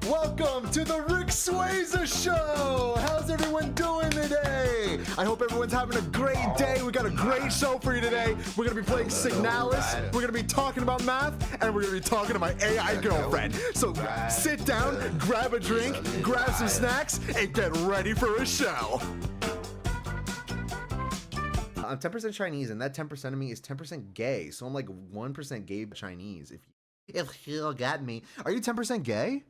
Welcome to the Ricswaza show. How's everyone doing today? I hope everyone's having a great day. We got a great show for you today. We're gonna be playing Signalis. We're gonna be talking about math, and we're gonna be talking to my AI girlfriend. So sit down, grab a drink, grab some snacks, and get ready for a show. I'm 10% Chinese, and that 10% of me is 10% gay. So I'm like 1% gay Chinese. If you got me, are you 10% gay?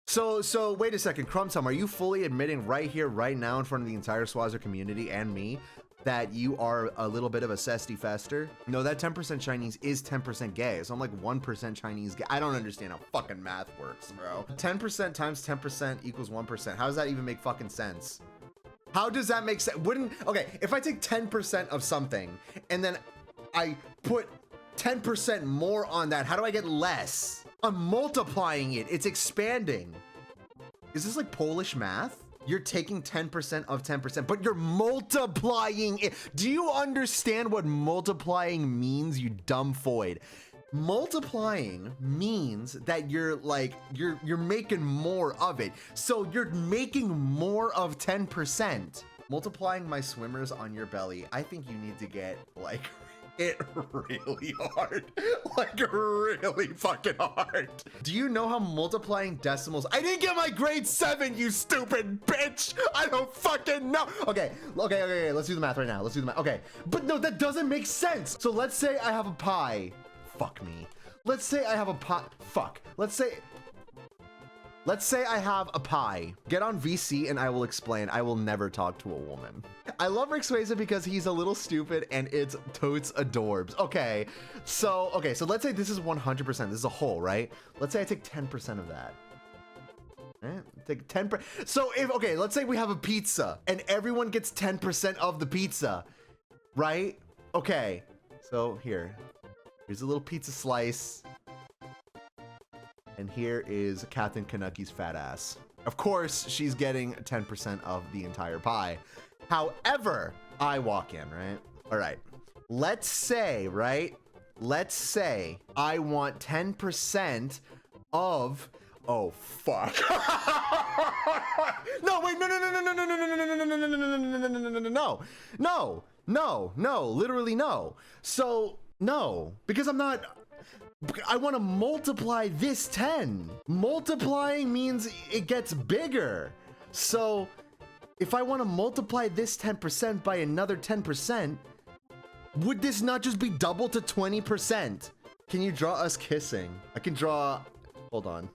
So wait a second, Crumtum, are you fully admitting right here, right now, in front of the entire Swazer community and me, that you are a little bit of a cesty fester? No, that 10% Chinese is 10% gay, so I'm like 1% Chinese gay. I don't understand how fucking math works, bro. 10% times 10% equals 1%. How does that even make fucking sense? How does that make sense? Okay, if I take 10% of something and then I put 10% more on that, how do I get less? I'm multiplying it. It's expanding. Is this like Polish math? You're taking 10% of 10%, but you're multiplying it. Do you understand what multiplying means, you dumb foid? Multiplying means that you're making more of it. So you're making more of 10%. Multiplying my swimmers on your belly, I think you need to get like hit really hard, like really fucking hard. Do you know how multiplying decimals? I didn't get my grade 7, you stupid bitch. I don't fucking know. Okay, let's do the math right now. Let's do the math. Okay, but no, that doesn't make sense. So let's say I have a pie. Fuck me. Let's say I have a pie. Fuck. Let's say I have a pie. Get on VC and I will explain. I will never talk to a woman. I love Ricswaza because he's a little stupid and it's totes adorbs. Okay, so let's say this is 100%. This is a whole, right? Let's say I take 10% of that. Right? Take 10%. So let's say we have a pizza and everyone gets 10% of the pizza, right? Okay, so here's a little pizza slice. And here is Captain Kanucky's fat ass. Of course, she's getting 10% of the entire pie. However, I walk in, right? All right. Let's say I want 10% of, oh, fuck. No, wait, no, literally no. So, no, because I want to multiply this 10. Multiplying means it gets bigger. So if I want to multiply this 10% by another 10%, would this not just be double to 20%? Can you draw us kissing? I can draw, hold on.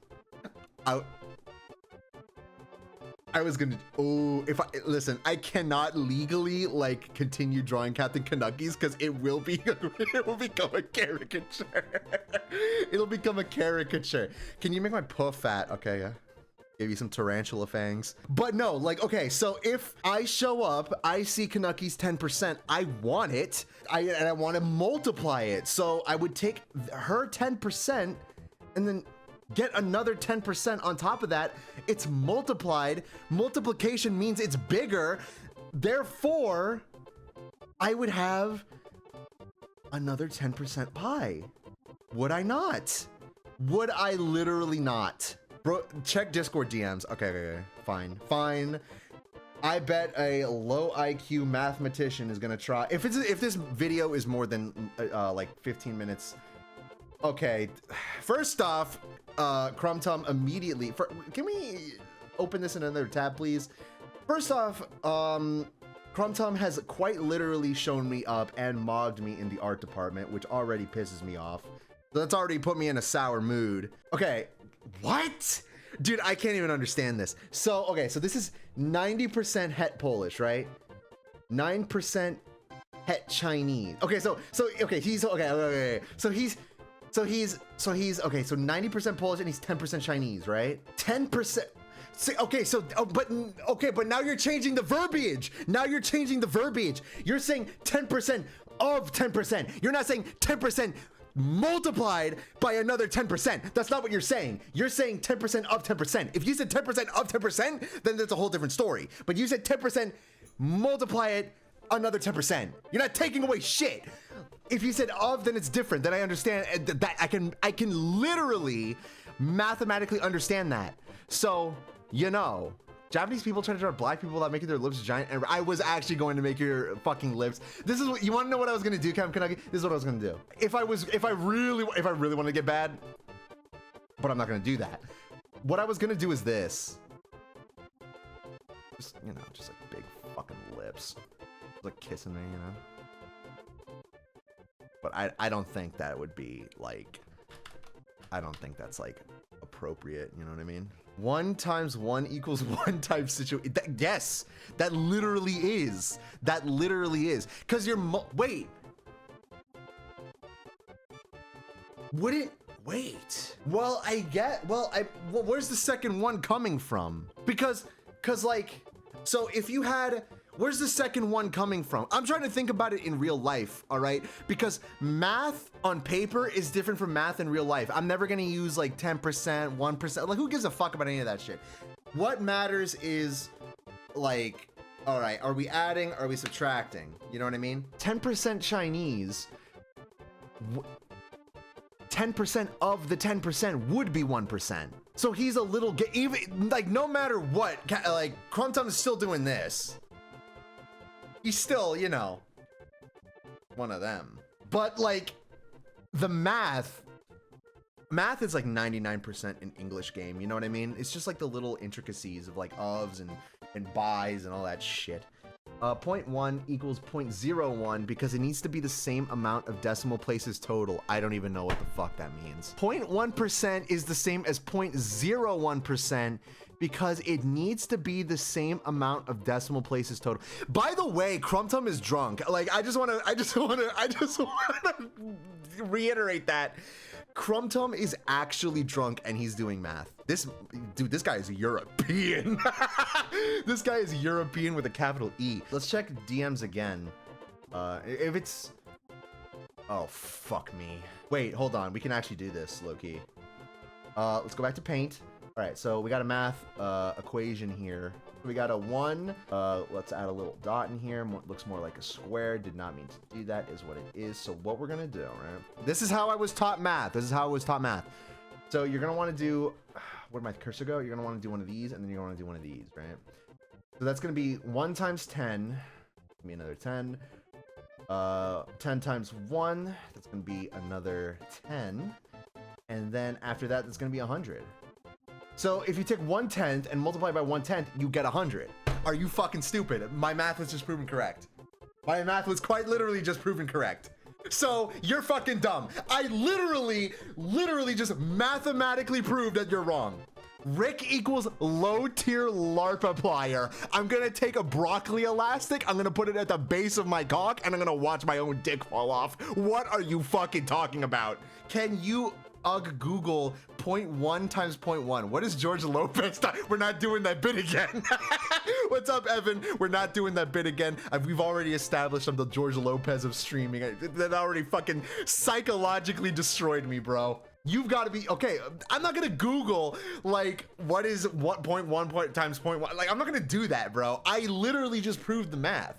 I was gonna, listen, I cannot legally like continue drawing Captain Kanucky's because it will become a caricature. It'll become a caricature. Can you make my puff fat? Okay, yeah. Give you some tarantula fangs. But no, like, okay, so if I show up, I see Kanucky's 10%, I want it, and I want to multiply it. So I would take her 10% and then get another 10% on top of that. It's multiplied. Multiplication means it's bigger. Therefore, I would have another 10% pie. Would I not? Would I literally not? Bro, check Discord DMs. Okay, fine. I bet a low IQ mathematician is gonna try. If this video is more than like 15 minutes. Okay, first off, Crumtum immediately. Can we open this in another tab, please? First off, Crumtum has quite literally shown me up and mogged me in the art department, which already pisses me off. That's already put me in a sour mood. Okay, what? Dude, I can't even understand this. So, okay, so this is 90% het Polish, right? 9% het Chinese. Okay, so he's okay. So he's 90% Polish and he's 10% Chinese, right? 10%. But now you're changing the verbiage. You're saying 10% of 10%. You're not saying 10% multiplied by another 10%. That's not what you're saying. You're saying 10% of 10%. If you said 10% of 10%, then that's a whole different story. But you said 10%, multiply it, another 10%. You're not taking away shit. If you said of, then it's different. Then I understand that I can literally mathematically understand that. So, you know, Japanese people try to draw black people without making their lips giant, and I was actually going to make your fucking lips. This is what you want to know what I was gonna do, Captain Kanagi? This is what I was gonna do. If I really want to get bad, but I'm not gonna do that. What I was gonna do is this. Just, you know, just like big fucking lips. Like kissing me, you know? But I don't think that would be like, I don't think that's like appropriate, you know what I mean? 1 times 1 equals 1 times situation. Yes, that literally is. That literally is. Cause you're, wait. Would it, wait. Well, where's the second one coming from? Cause like, so if you had, where's the second one coming from? I'm trying to think about it in real life, all right? Because math on paper is different from math in real life. I'm never gonna use like 10%, 1%. Like, who gives a fuck about any of that shit? What matters is like, all right, are we adding, are we subtracting? You know what I mean? 10% Chinese, 10% of the 10% would be 1%. So he's a little, even like no matter what, like Crumtum is still doing this. He's still, you know, one of them. But like the math is like 99% an English game, you know what I mean? It's just like the little intricacies of like ofs and buys and all that shit. 0.1 equals 0.01 because it needs to be the same amount of decimal places total. I don't even know what the fuck that means. 0.1% is the same as 0.01% because it needs to be the same amount of decimal places total. By the way, Crumtum is drunk. Like, I just want to reiterate that. Crumtum is actually drunk and he's doing math. This guy is European. This guy is European with a capital E. Let's check DMs again. If it's, oh, fuck me. Wait, hold on. We can actually do this, low-key. Let's go back to paint. All right, so we got a math equation here. We got a 1. Let's add a little dot in here. Looks more like a square. Did not mean to do that, is what it is. So what we're gonna do, right? This is how I was taught math. This is how I was taught math. So you're gonna want to do, where'd my cursor go? You're gonna want to do one of these, and then you're gonna want to do one of these, right? So that's gonna be 1 times 10. Give me another 10. 10 times 1. That's gonna be another 10. And then after that, that's gonna be 100. So if you take 1/10 and multiply by 1/10, you get 100. Are you fucking stupid? My math was just proven correct. My math was quite literally just proven correct. So you're fucking dumb. I literally just mathematically proved that you're wrong. Rick equals low tier LARP applier. I'm gonna take a broccoli elastic, I'm gonna put it at the base of my cock, and I'm gonna watch my own dick fall off. What are you fucking talking about? Can you Google 0.1 times 0.1? What is George Lopez? We're not doing that bit again. What's up, Evan? We're not doing that bit again. We've already established I'm the George Lopez of streaming. That already fucking psychologically destroyed me, bro. You've got to be okay. I'm not gonna Google like what 0.1 times 0.1. Like, I'm not gonna do that, bro. I literally just proved the math.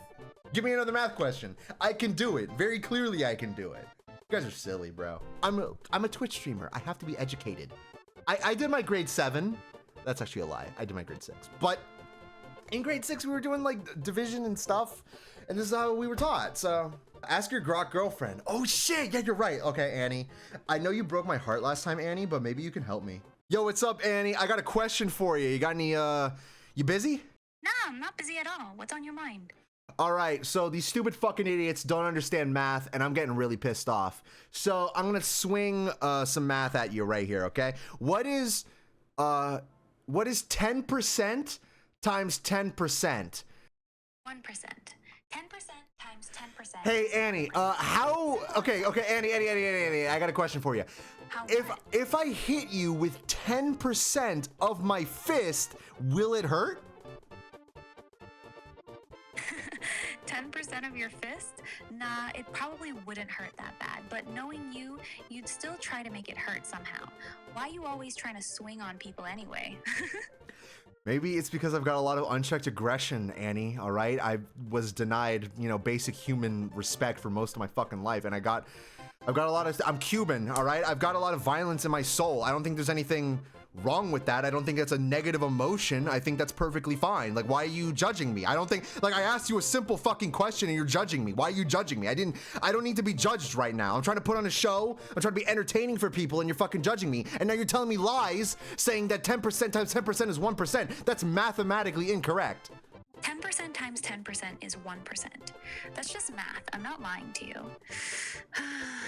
Give me another math question. I can do it. Very clearly, I can do it. You guys are silly, bro. I'm a Twitch streamer. I have to be educated. I did my grade 7. That's actually a lie. I did my grade 6. But in grade 6, we were doing like division and stuff, and this is how we were taught. So ask your grok girlfriend. Oh shit, yeah, you're right. Okay, Annie. I know you broke my heart last time, Annie, but maybe you can help me. Yo, what's up, Annie? I got a question for you. You got any, you busy? No, I'm not busy at all. What's on your mind? All right, so these stupid fucking idiots don't understand math, and I'm getting really pissed off. So I'm gonna swing some math at you right here, okay? What is 10% times 10%? 1%. 10% times 10%. Hey, Annie, okay, Annie, I got a question for you. If I hit you with 10% of my fist, will it hurt? 10% of your fist? Nah, it probably wouldn't hurt that bad. But knowing you, you'd still try to make it hurt somehow. Why you always trying to swing on people anyway? Maybe it's because I've got a lot of unchecked aggression, Annie, all right? I was denied, you know, basic human respect for most of my fucking life, and I've got a lot of, I'm Cuban, all right? I've got a lot of violence in my soul. I don't think there's anything wrong with that. I don't think that's a negative emotion. I think that's perfectly fine. Like, why are you judging me? I don't think, like, I asked you a simple fucking question and you're judging me. Why are you judging me? I don't need to be judged right now. I'm trying to put on a show. I'm trying to be entertaining for people and you're fucking judging me. And now you're telling me lies saying that 10% times 10% is 1%. That's mathematically incorrect. 10% times 10% is 1%. That's just math. I'm not lying to you.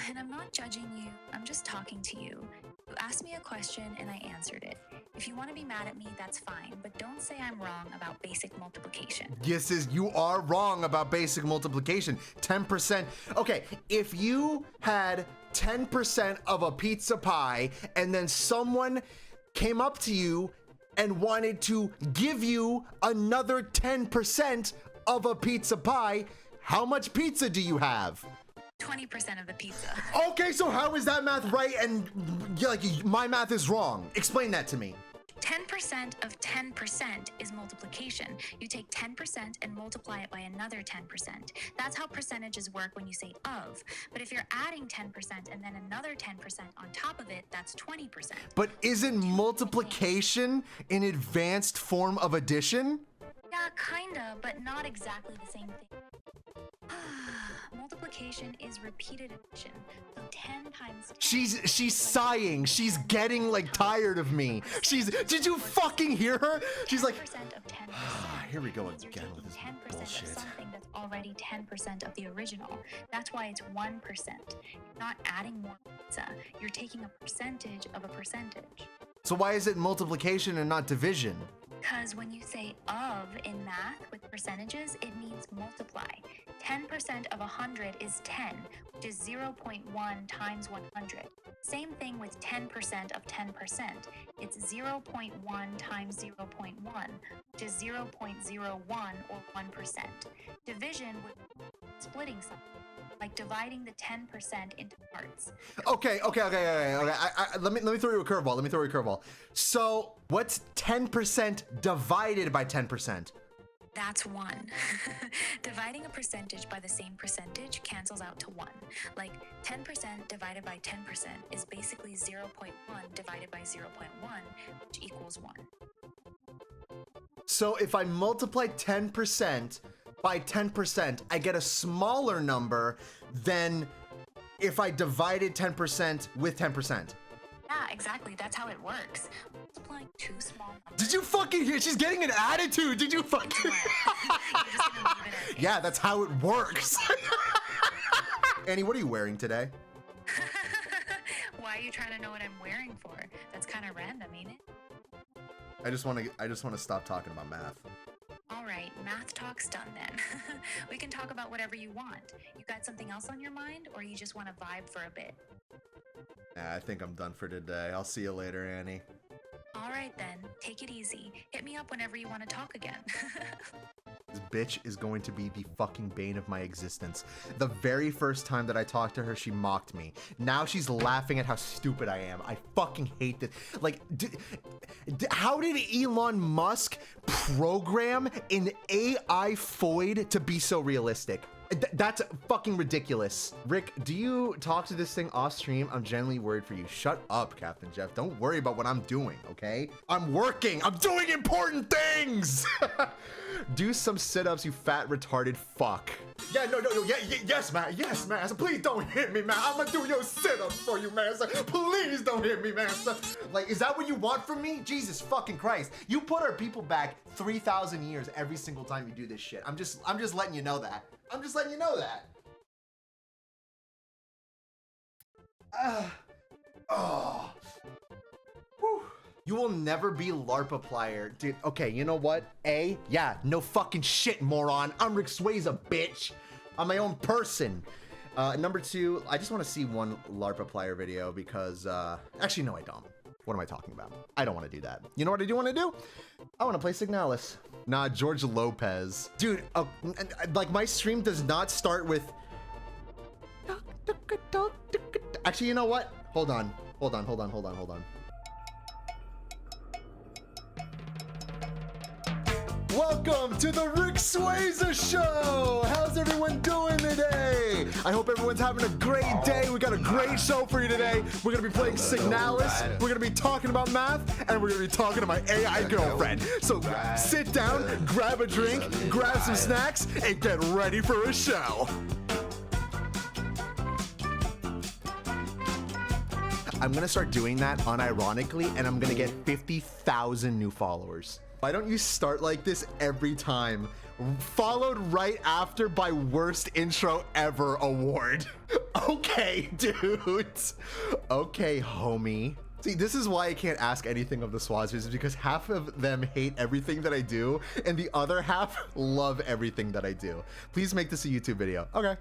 And I'm not judging you. I'm just talking to you. You asked me a question and I answered it. If you want to be mad at me, that's fine. But don't say I'm wrong about basic multiplication. Yes, you are wrong about basic multiplication. 10%. Okay, if you had 10% of a pizza pie and then someone came up to you and wanted to give you another 10% of a pizza pie, how much pizza do you have? 20% of the pizza. Okay, so how is that math right and like my math is wrong? Explain that to me. 10% of 10% is multiplication. You take 10% and multiply it by another 10%. That's how percentages work when you say of. But if you're adding 10% and then another 10% on top of it, that's 20%. But isn't multiplication an advanced form of addition? Yeah, kinda, but not exactly the same thing. Multiplication is repeated addition. So 10 times 10. She's sighing. She's getting like tired of me. Did you fucking hear her? She's like, 10% of 10%. Here we go means you're again with taking this 10% bullshit. of something that's already 10% of the original. That's why it's 1%. You're not adding more pizza. You're taking a percentage of a percentage. So why is it multiplication and not division? Because when you say of in math with percentages, it means multiply. 10% of 100 is 10, which is 0.1 times 100. Same thing with 10% of 10%. It's 0.1 times 0.1, which is 0.01 or 1%. Division would be splitting something, like dividing the 10% into parts. Okay. Let me throw you a curveball. So what's 10% divided by 10%? That's 1. Dividing a percentage by the same percentage cancels out to 1. Like 10% divided by 10% is basically 0.1 divided by 0.1, which equals 1. So if I multiply 10% by 10%, I get a smaller number than if I divided 10% with 10%. Yeah, exactly. That's how it works. Multiplying two small numbers. Did you fucking hear? She's getting an attitude. Did you fucking? You're just gonna leave it at Yeah, that's how it works. Annie, what are you wearing today? Why are you trying to know what I'm wearing for? That's kind of random, ain't it? I just want to stop talking about math. All right, math talk's done then. We can talk about whatever you want. You got something else on your mind, or you just want to vibe for a bit? Nah, I think I'm done for today. I'll see you later, Annie. All right then, take it easy. Hit me up whenever you want to talk again. This bitch is going to be the fucking bane of my existence. The very first time that I talked to her, she mocked me. Now she's laughing at how stupid I am. I fucking hate this. Like, how did Elon Musk program an AI foid to be so realistic? That's fucking ridiculous. Rick, do you talk to this thing off stream? I'm genuinely worried for you. Shut up, Captain Jeff. Don't worry about what I'm doing, okay? I'm working. I'm doing important things. Do some sit-ups, you fat retarded fuck. Yeah, no, yes, man. Yes, man. So please don't hit me, man. I'm gonna do your sit-ups for you, man. So please don't hit me, man. So, like, is that what you want from me? Jesus fucking Christ. You put our people back 3,000 years every single time you do this shit. I'm just letting you know that. I'm just letting you know that. Whew. You will never be LARPA player. Dude, okay, you know what? Yeah, no fucking shit, moron. I'm Ricswaza, bitch. I'm my own person. Number 2, I just want to see one LARPA player video because, actually, no, I don't. What am I talking about? I don't want to do that. You know what I do want to do? I want to play Signalis. Nah, George Lopez. Dude, like my stream does not start with... Actually, you know what? Hold on. Welcome to the Ricswaza show. How's everyone doing today? I hope everyone's having a great day. We got a great show for you today. We're gonna be playing Signalis. We're gonna be talking about math, and we're gonna be talking to my AI girlfriend. So sit down, grab a drink, grab some snacks, and get ready for a show. I'm gonna start doing that unironically, and I'm gonna get 50,000 new followers. Why don't you start like this every time? Followed right after by worst intro ever award. Okay, dudes. Okay, homie. See, this is why I can't ask anything of the Swazers, is because half of them hate everything that I do, and the other half love everything that I do. Please make this a YouTube video. Okay.